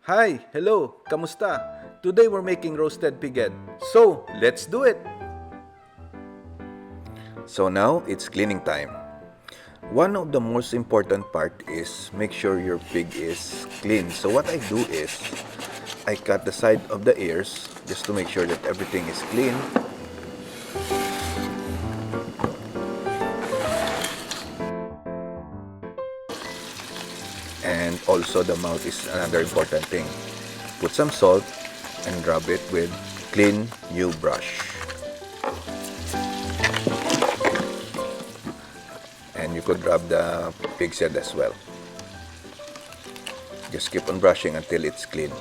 Hi, hello, kamusta? Today we're making roasted pighead. So, let's do it! So now, it's cleaning time. One of the most important part is make sure your pig is clean. So what I do is, I cut the side of the ears just to make sure that everything is clean. And also the mouth is another important thing. Put some salt and rub it with clean new brush. And you could rub the pig's head as well. Just keep on brushing until it's clean.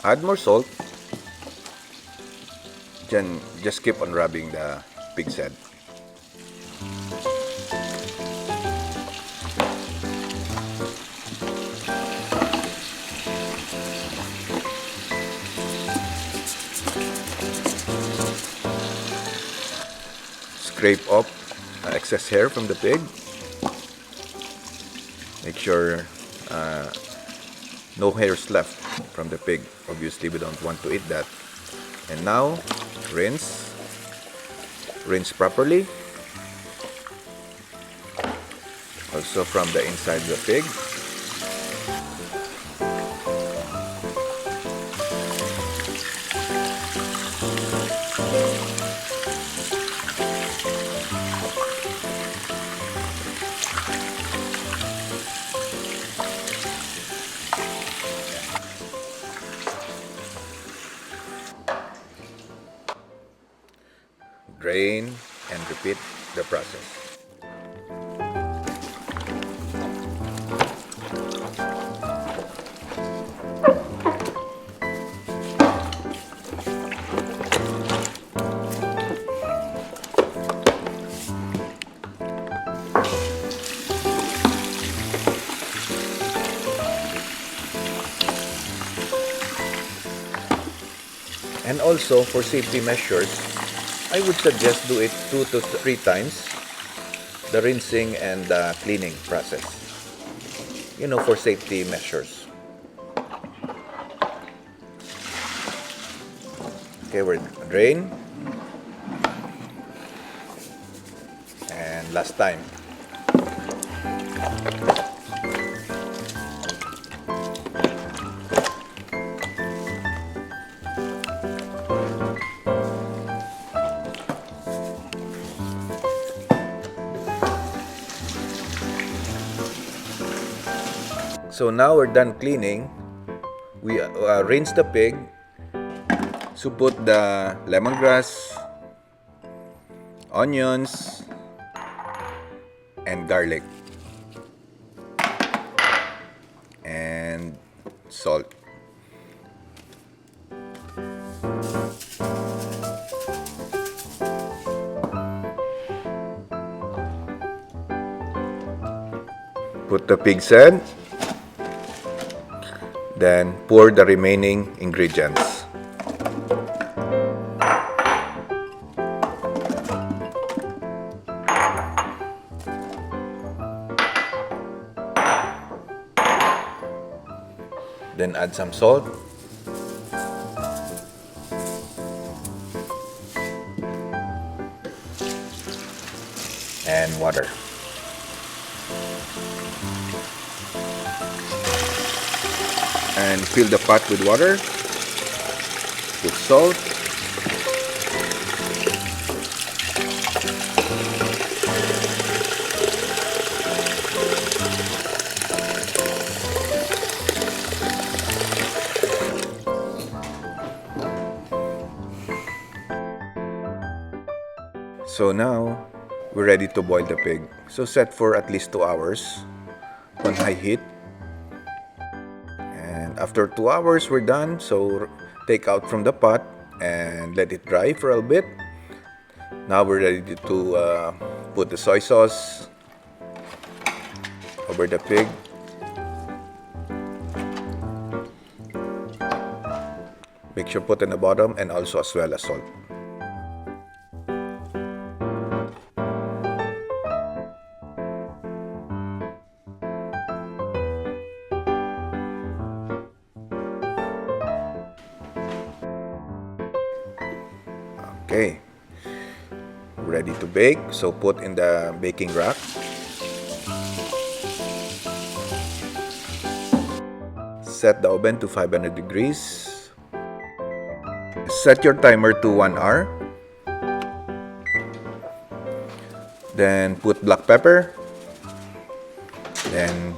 Add more salt. Then just keep on rubbing the pig's head. Scrape off excess hair from the pig. Make sure no hairs left from the pig. Obviously, we don't want to eat that. And now, rinse. Rinse properly. Also from the inside of the pig. Drain and repeat the process. And also for safety measures, I would suggest do it 2 to 3 times, the rinsing and the cleaning process, for safety measures. Okay, we're drain. And last time. So now we're done cleaning. We rinse the pig. So put the lemongrass, onions, and garlic, and salt. Put the pig's head. Then pour the remaining ingredients. Then add some salt. And water. And fill the pot with water. Put salt. So now, we're ready to boil the pig. So set for at least 2 hours on high heat. And after 2 hours, we're done. So take out from the pot and let it dry for a bit. Now we're ready to put the soy sauce over the pig. Make sure put in the bottom and also as well as salt. Okay, ready to bake. So put in the baking rack. Set the oven to 500 degrees. Set your timer to 1 hour. Then put black pepper. Then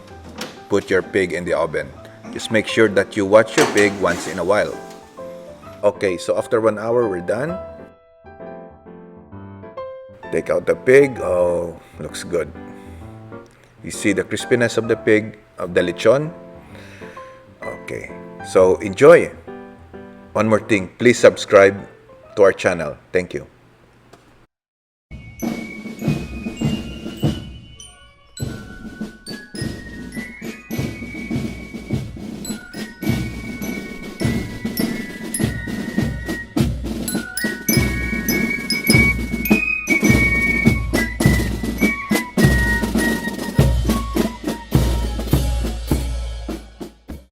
put your pig in the oven. Just make sure that you watch your pig once in a while. Okay, so after 1 hour, we're done. Take out the pig. Oh, looks good. You see the crispiness of the pig, of the lechon. Okay, so enjoy. One more thing, please subscribe to our channel. Thank you.